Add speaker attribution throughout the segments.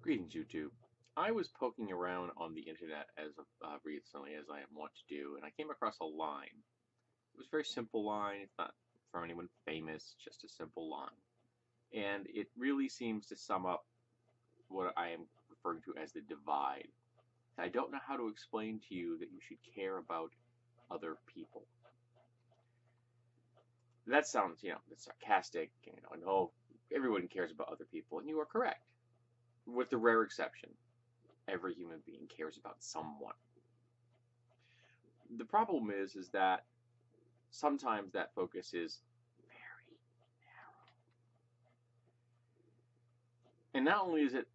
Speaker 1: Greetings, YouTube. I was poking around on the internet as recently as I am wont to do, and I came across a line. It was a very simple line. It's not from anyone famous, just a simple line. And it really seems to sum up what I am referring to as the divide. I don't know how to explain to you that you should care about other people. That sounds, that's sarcastic, and oh, everyone cares about other people, and you are correct, with the rare exception. Every human being cares about someone. The problem is that sometimes that focus is very narrow. And not only is it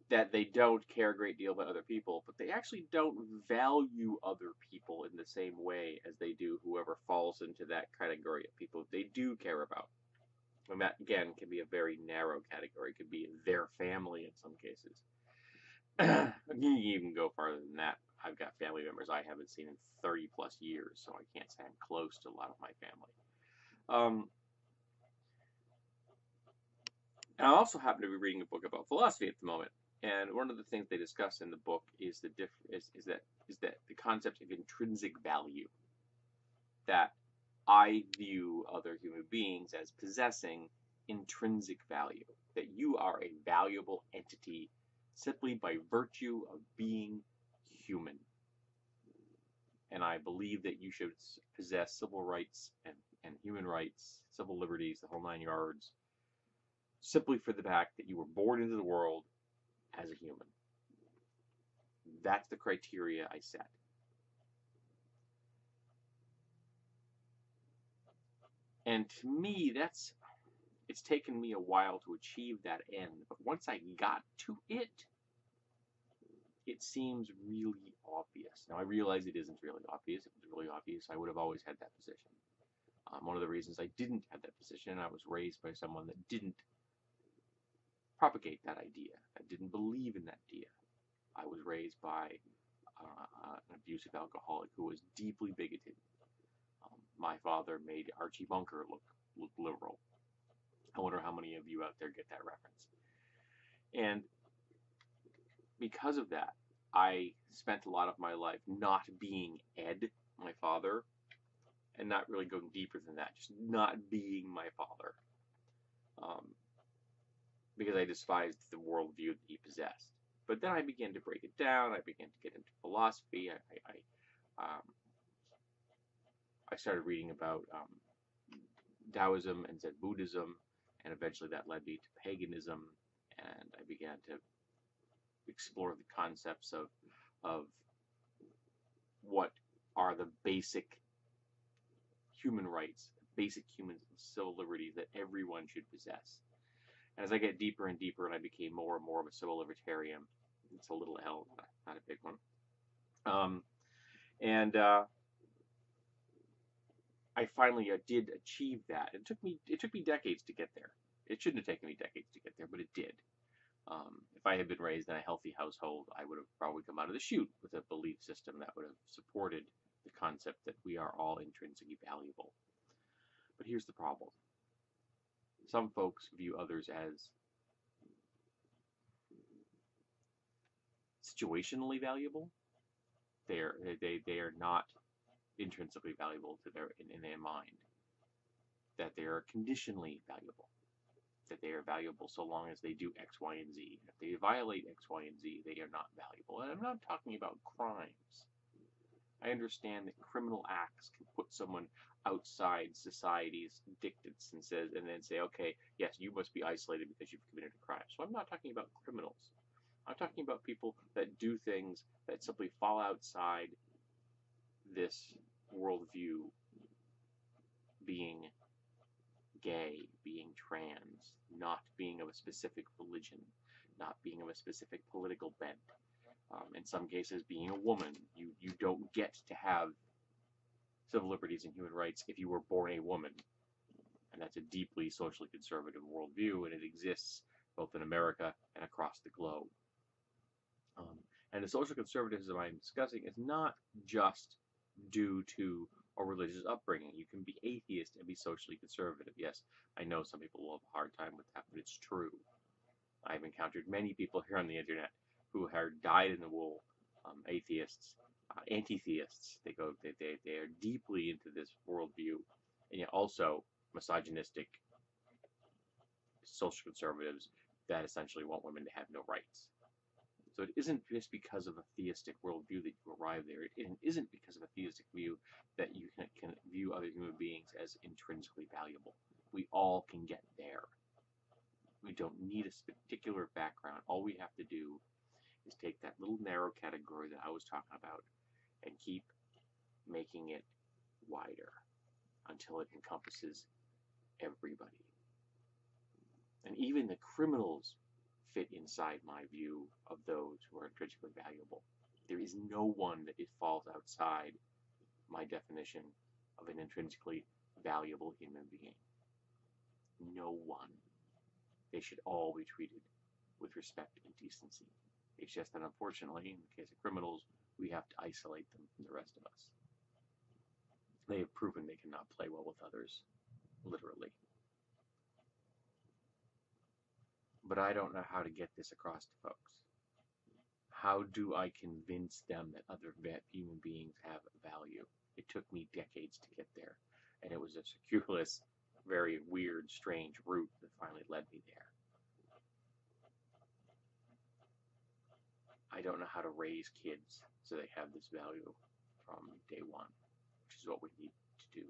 Speaker 1: that they don't care a great deal about other people, but they actually don't value other people in the same way as they do whoever falls into that category of people they do care about. And that, again, can be a very narrow category. It could be their family in some cases. You can even go farther than that. I've got family members I haven't seen in 30 plus years, so I can't say I'm close to a lot of my family. And I also happen to be reading a book about philosophy at the moment, and one of the things they discuss in the book is that the concept of intrinsic value. That I view other human beings as possessing intrinsic value. That you are a valuable entity simply by virtue of being human. And I believe that you should possess civil rights and human rights, civil liberties, the whole 9 yards, simply for the fact that you were born into the world as a human. That's the criteria I set. And to me, it's taken me a while to achieve that end, but once I got to it, it seems really obvious. Now, I realize it isn't really obvious. If it was really obvious, I would have always had that position. One of the reasons I didn't have that position, I was raised by someone that didn't propagate that idea. I didn't believe in that idea. I was raised by an abusive alcoholic who was deeply bigoted. My father made Archie Bunker look liberal. I wonder how many of you out there get that reference. And because of that, I spent a lot of my life not being Ed, my father, and not really going deeper than that, just not being my father. Because I despised the worldview that he possessed. But then I began to break it down. I began to get into philosophy. I started reading about Taoism and Zen Buddhism, and eventually that led me to paganism, and I began to explore the concepts of what are the basic human rights, basic human civil liberties that everyone should possess. And as I get deeper and deeper, and I became more and more of a civil libertarian, it's a little L, not a big one. I finally did achieve that. It took me decades to get there. It shouldn't have taken me decades to get there, but it did. If I had been raised in a healthy household, I would have probably come out of the chute with a belief system that would have supported the concept that we are all intrinsically valuable. But here's the problem. Some folks view others as situationally valuable. They are not intrinsically valuable in their mind. That they are conditionally valuable. That they are valuable so long as they do X, Y, and Z. If they violate X, Y, and Z, they are not valuable. And I'm not talking about crimes. I understand that criminal acts can put someone outside society's dictates and then say, okay, yes, you must be isolated because you've committed a crime. So I'm not talking about criminals. I'm talking about people that do things that simply fall outside this worldview, being gay, being trans, not being of a specific religion, not being of a specific political bent. In some cases, being a woman, you don't get to have civil liberties and human rights if you were born a woman. And that's a deeply socially conservative worldview, and it exists both in America and across the globe. And the social conservatism I'm discussing is not just due to a religious upbringing. You can be atheist and be socially conservative. Yes, I know some people will have a hard time with that, but it's true. I've encountered many people here on the internet who are dyed-in-the-wool atheists, anti-theists. They are deeply into this worldview, and yet also misogynistic social conservatives that essentially want women to have no rights. So it isn't just because of a theistic worldview that you arrive there. It isn't because of a theistic view that you can view other human beings as intrinsically valuable. We all can get there. We don't need a particular background. All we have to do is take that little narrow category that I was talking about and keep making it wider until it encompasses everybody. And even the criminals fit inside my view of those who are intrinsically valuable. There is no one that falls outside my definition of an intrinsically valuable human being. No one. They should all be treated with respect and decency. It's just that unfortunately, in the case of criminals, we have to isolate them from the rest of us. They have proven they cannot play well with others, literally. But I don't know how to get this across to folks. How do I convince them that other human beings have value? It took me decades to get there, and it was a circuitous, very weird, strange route that finally led me there. I don't know how to raise kids so they have this value from day one, which is what we need to do.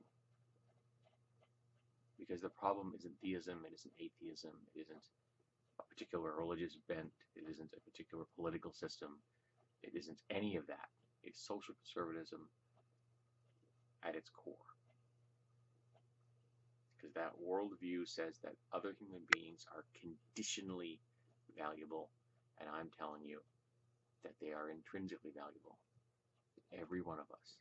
Speaker 1: Because the problem isn't theism, it isn't atheism, it isn't a particular religious bent, it isn't a particular political system, it isn't any of that. It's social conservatism at its core. Because that worldview says that other human beings are conditionally valuable, and I'm telling you that they are intrinsically valuable. Every one of us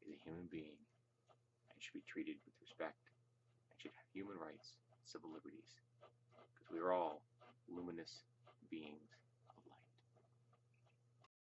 Speaker 1: is a human being and should be treated with respect and should have human rights, civil liberties, because we are all luminous beings